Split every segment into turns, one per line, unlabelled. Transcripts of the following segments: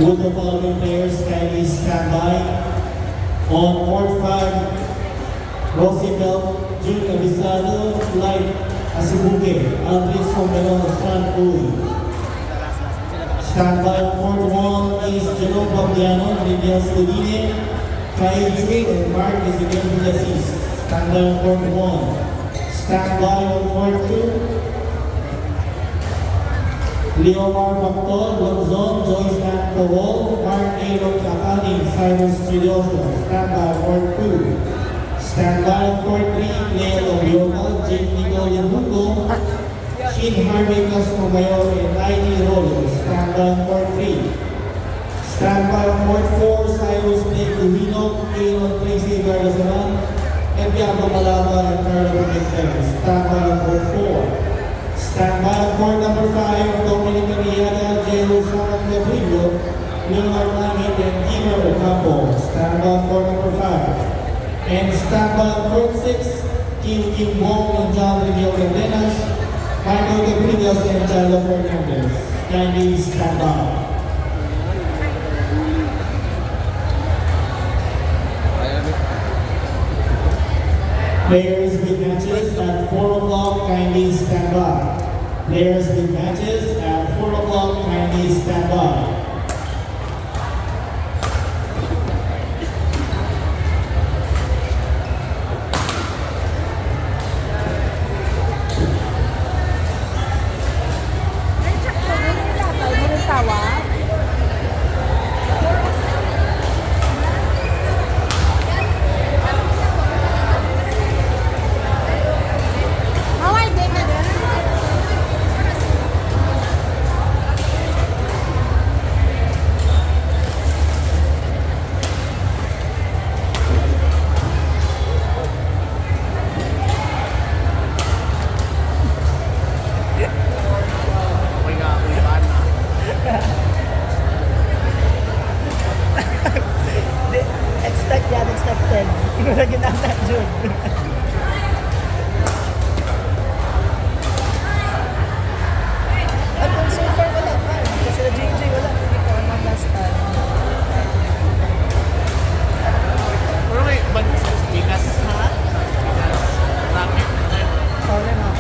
Would the following players kindly stand by? On court 5, Roosevelt, June Avisado, Light Asibuque, Aldris Romero, Sean Uy. Stand by on court 1 is Jerome Bagliano, Lydia Scudine, Kyle June, and Mark Ezequiel Villasis. Stand by on court 1. Stand by on court 2. Leomar Bactol, Lonzon, Joyce Antowol, Mark Aaron Kakani, Cyrus Chilioso. Stand by court 2. Stand by court 3, Leo Obioca, Jake Nicole Yamuko, Shin Harvey Castromayor, and Heidi Rolo. Stand by court 3. Stand by court 4, Cyrus Blake Lumino, Aaron Tracy Garzaran, and Diablo Malava and Carlo Pimentel. Stand by court 4. Stand by court number 5, Dominic Arriaga, Jero Sharon Gabriel, Leonard Langit, and Emer Ocampo. Stand by court number 5. And stand by court 6, Kim Wong and John Miguel Cardenas, Michael Gabriel and Charlo Fernandez. Kindly stand by. Players with matches at 4 o'clock, kindly stand by. Players with matches at 4 o'clock, kindly stand by.
Unexpected. Siguro ginamit June. At kung so far wala pa. Kasi na JJ wala. Hindi ko naman last time.
Pero may bigas.
Ha?
Racket.
Sorry, Max.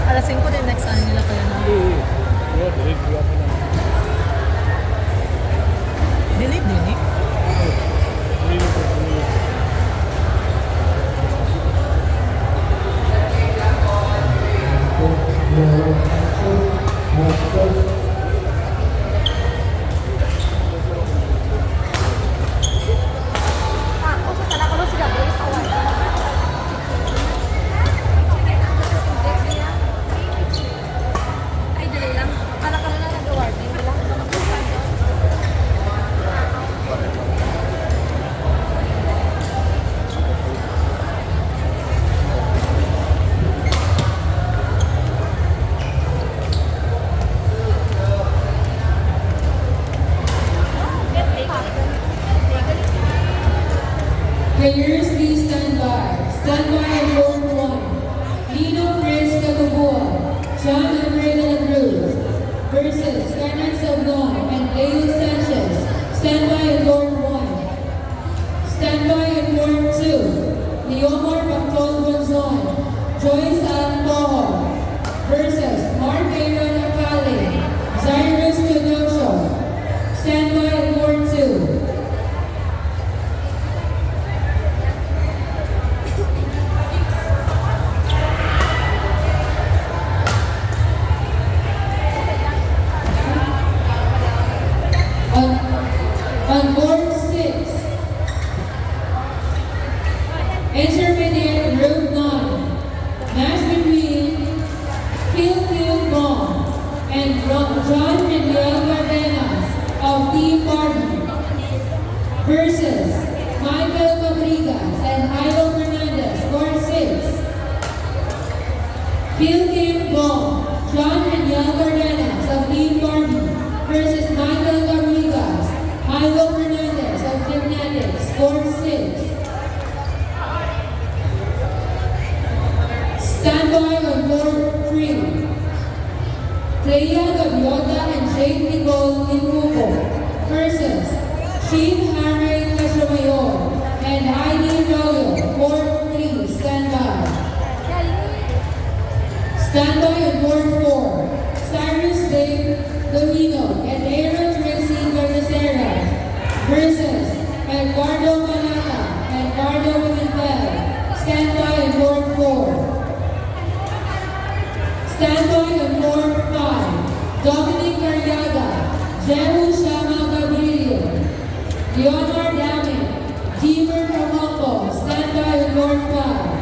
Alas 5 din next ano nila kaya na. Delete din eh.
Players, please stand by. Stand by at court 1. Lino French Cagaboa, John Andre de la Cruz versus Carmen Sablon and Leo Sanchez. Stand by at court 1. Stand by at court 2. Leomar Bactol Gonzon, Joyce Ann Toho, versus Mark Aaron Acale, Cyrus Teodosio. Stand by on court 2. On board 6, intermediate group 9, match between Kill Bong and John Miguel Cardenas of Team Barbie versus Michael Fabrigas and Ilo Fernandez, board 6. Kill Bong, John Miguel Cardenas of Team Barbie versus Michael Fabrigas, Ilo Fernandez of Gymnastics, board 6. Stand by on board 3. Clea Gaviota and Jade Nicole Infuco versus Sheen Harry Casamayor and Heidi Royo, board 3. Stand by. Stand by on board 4. Cyrus Dave Domino and Aaron Tracy Cardacera versus Eduardo Manata and Cardo Pimentel. Stand by on board 4. Stand by on board 5. Dominic Carriaga, Jehu Shama Gabriel, Leonard Dami, Jimmer Camocco. Stand by on board 5.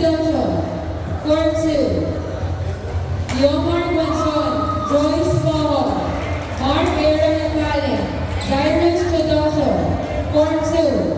Chodosho, Court 2. Yomar Guanzon, Joyce Poho, Mark Aaron Acale, Cyrus Chodosho, Court 2.